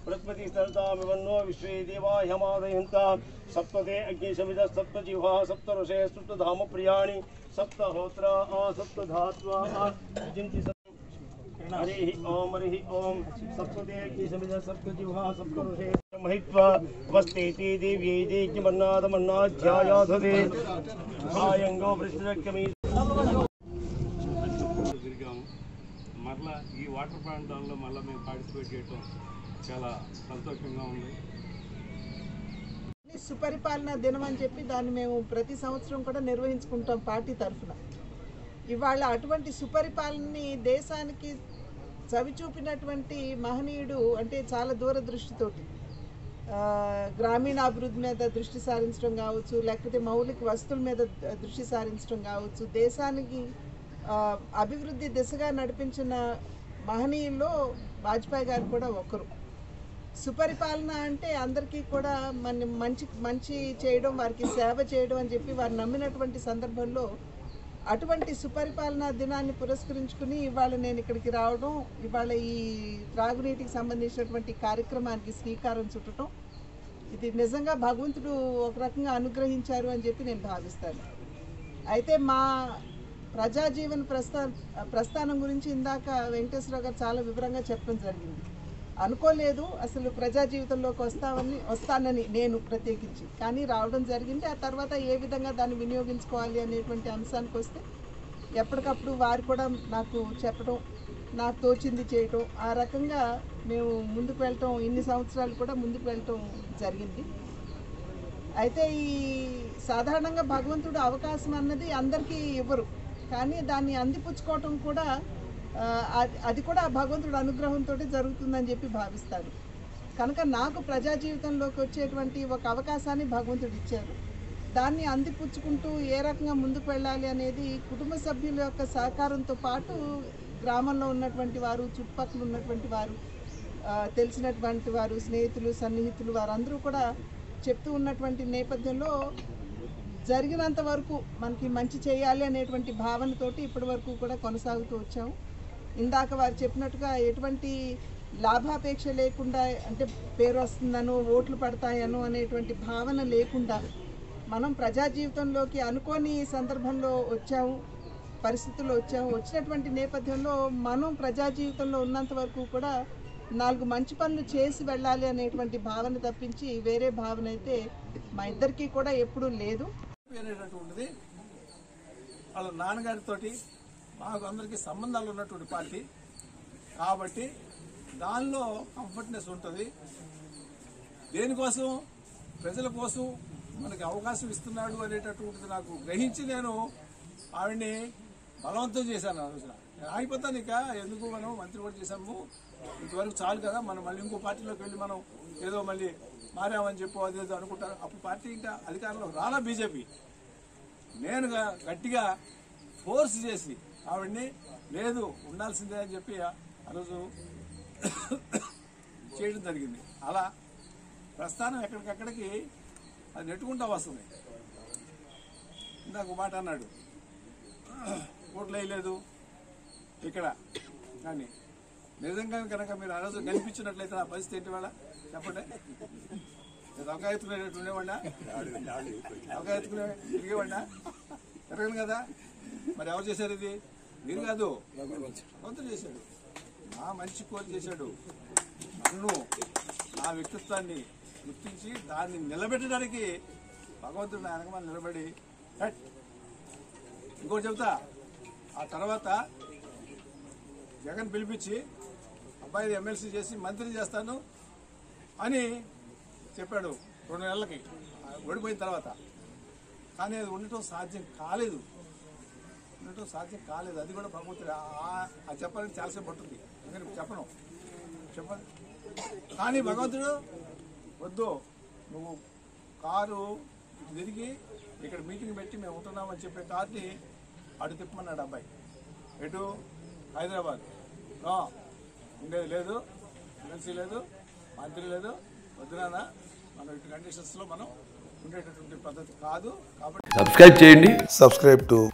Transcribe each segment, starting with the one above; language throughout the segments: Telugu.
बृहस्पति सरदामिवन्नो विश्वे देवा ह्यमादयन्तां सप्तते अग्निशमिद सप्तजिह्वा सप्तऋषे सप्तधाम प्रियाणि सप्तहोत्रा सप्तधात्वा जिन्ति हरिः ओम सप्तते अग्निशमिद सप्तजिह्वा सप्तऋषे महित्वा वस्तेति देव्यै देज्ञमन्नादमन्नाध्यायाधते आयंगो वृष्टिरक्कमी మరలా ఈ వాటర్ ప్లాంట్ దానిలో మళ్ళీ మేము పార్టిసిపేట్ చేయటం చాలా సంతోషంగా ఉంది. సుపరిపాలన దినం అని చెప్పి దాన్ని మేము ప్రతి సంవత్సరం కూడా నిర్వహించుకుంటాం పార్టీ తరఫున. ఇవాళ అటువంటి సుపరిపాలనని దేశానికి చవిచూపినటువంటి మహనీయుడు అంటే చాలా దూరదృష్టితోటి గ్రామీణాభివృద్ధి మీద దృష్టి సారించడం కావచ్చు, లేకపోతే మౌలిక వస్తువుల మీద దృష్టి సారించడం కావచ్చు, దేశానికి అభివృద్ధి దిశగా నడిపించిన మహనీయుల్లో వాజ్పేయి గారు కూడా ఒకరు. సుపరిపాలన అంటే అందరికీ కూడా మంచి చేయడం, వారికి సేవ చేయడం అని చెప్పి వారు నమ్మినటువంటి సందర్భంలో అటువంటి సుపరిపాలన దినాన్ని పురస్కరించుకుని ఇవాళ నేను ఇక్కడికి రావడం, ఇవాళ ఈ త్రాగునీటికి సంబంధించినటువంటి కార్యక్రమానికి శ్రీకారం చుట్టడం, ఇది నిజంగా భగవంతుడు ఒక రకంగా అనుగ్రహించారు అని చెప్పి నేను భావిస్తాను. అయితే మా ప్రజాజీవన ప్రస్థానం గురించి ఇందాక వెంకటేశ్వరరావు గారు చాలా వివరంగా చెప్పడం జరిగింది. అనుకోలేదు అసలు ప్రజా జీవితంలోకి వస్తానని నేను ప్రత్యేకించి, కానీ రావడం జరిగింది. ఆ తర్వాత ఏ విధంగా దాన్ని వినియోగించుకోవాలి అనేటువంటి అంశానికి వస్తే ఎప్పటికప్పుడు వారు కూడా నాకు చెప్పడం, నాకు తోచింది చేయటం, ఆ రకంగా మేము ముందుకు వెళ్ళటం, ఇన్ని సంవత్సరాలు కూడా ముందుకు వెళ్ళటం జరిగింది. అయితే ఈ సాధారణంగా భగవంతుడు అవకాశం అన్నది అందరికీ ఇవ్వరు, కానీ దాన్ని అందిపుచ్చుకోవటం కూడా అది కూడా భగవంతుడు అనుగ్రహంతో జరుగుతుందని చెప్పి భావిస్తాను. కనుక నాకు ప్రజా జీవితంలోకి వచ్చేటువంటి ఒక అవకాశాన్ని భగవంతుడు ఇచ్చారు. దాన్ని అందిపుచ్చుకుంటూ ఏ రకంగా ముందుకు వెళ్ళాలి అనేది కుటుంబ సభ్యుల యొక్క సహకారంతో పాటు గ్రామంలో ఉన్నటువంటి వారు, చుట్టుపక్కల ఉన్నటువంటి వారు, తెలిసినటువంటి వారు, స్నేహితులు, సన్నిహితులు వారందరూ కూడా చెప్తూ ఉన్నటువంటి నేపథ్యంలో జరిగినంత వరకు మనకి మంచి చేయాలి అనేటువంటి భావనతోటి ఇప్పటి వరకు కూడా కొనసాగుతూ వచ్చాము. ఇందాక వారు చెప్పినట్టుగా ఎటువంటి లాభాపేక్ష లేకుండా, అంటే పేరు వస్తుందనో ఓట్లు పడతాయనో అనేటువంటి భావన లేకుండా మనం ప్రజా జీవితంలోకి అనుకోని సందర్భంలో వచ్చాము, పరిస్థితుల్లో వచ్చాము. వచ్చినటువంటి నేపథ్యంలో మనం ప్రజా జీవితంలో ఉన్నంత వరకు కూడా 4 మంచి పనులు చేసి వెళ్ళాలి అనేటువంటి భావన తప్పించి వేరే భావన అయితే మా ఇద్దరికీ కూడా ఎప్పుడూ లేదు. అనేటటువంటిది వాళ్ళ నాన్నగారితోటి మాకు అందరికీ సంబంధాలు ఉన్నటువంటి పార్టీ కాబట్టి దానిలో కంఫర్ట్నెస్ ఉంటుంది. దేనికోసం, ప్రజల కోసం మనకి అవకాశం ఇస్తున్నాడు అనేటటువంటిది నాకు గ్రహించి నేను ఆవిడ్ని బలవంతం చేశాను. ఆ రోజున నేను ఆగిపోతాను, ఇక ఎందుకు, మనం మంత్రి కూడా చేశాము, ఇంతవరకు చాలు కదా, మనం మళ్ళీ ఇంకో పార్టీలోకి వెళ్ళి మనం ఏదో మళ్ళీ మారామని చెప్పు అదేదో అనుకుంటారు. అప్పుడు పార్టీ ఇంకా అధికారంలో రాలా బీజేపీ. నేను గట్టిగా ఫోర్స్ చేసి ఆవిడ్ని లేదు ఉండాల్సిందే అని చెప్పి ఆ రోజు చేయడం జరిగింది. అలా ప్రస్థానం ఎక్కడికక్కడికి అది నెట్టుకుంటా వస్తుంది. ఇందాక మాట అన్నాడు, ఓట్లు వేయలేదు ఇక్కడ, కానీ నిజంగా కనుక మీరు ఆ రోజు కనిపించినట్లయితే నా పరిస్థితి ఏంటి వాళ్ళ చెప్పండి. అవకాశం ఎత్తుకునేటట్టు ఉండేవాడినా, అవకాశం ఎత్తుకునే తిరిగేవాడినా, తిరగను కదా. మరి ఎవరు చేశారు ఇది? మీరు కాదు, భగవంతుడు చేశాడు. నా మంచి కోరి చేశాడు. నన్ను, నా వ్యక్తిత్వాన్ని గుర్తించి దాన్ని నిలబెట్టడానికి భగవంతుడు నా వెనకమా నిలబడి, ఇంకోటి చెబుతా, ఆ తర్వాత జగన్ పిలిపించి అబ్బాయి ఎమ్మెల్సీ చేసి మంత్రి చేస్తాను అని చెప్పాడు 2 నెలలకి ఓడిపోయిన తర్వాత. కానీ అది ఉండటం సాధ్యం కాలేదు. అది కూడా భగవంతుడు అది చెప్పాలని చాలాసేపు పడుతుంది, అందుకని చెప్పండి. కానీ భగవంతుడు వద్దు, నువ్వు కారు తిరిగి ఇక్కడ మీటింగ్ పెట్టి మేము ఉంటున్నామని చెప్పే కార్ని అటు తిప్పమన్నాడు అబ్బాయి. ఎటు? హైదరాబాద్. ఉండేది లేదు, ఎమ్మెల్సీ లేదు, మంత్రి లేదు, వద్దునా, మనం ఇటు కండిషన్స్లో మనం ఉండేటటువంటి పద్ధతి కాదు. కాబట్టి సబ్స్క్రైబ్ చేయండి.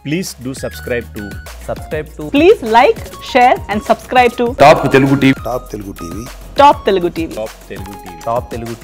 Please do subscribe to Please like, share and subscribe to top Telugu TV. Top Telugu TV. Top Telugu TV.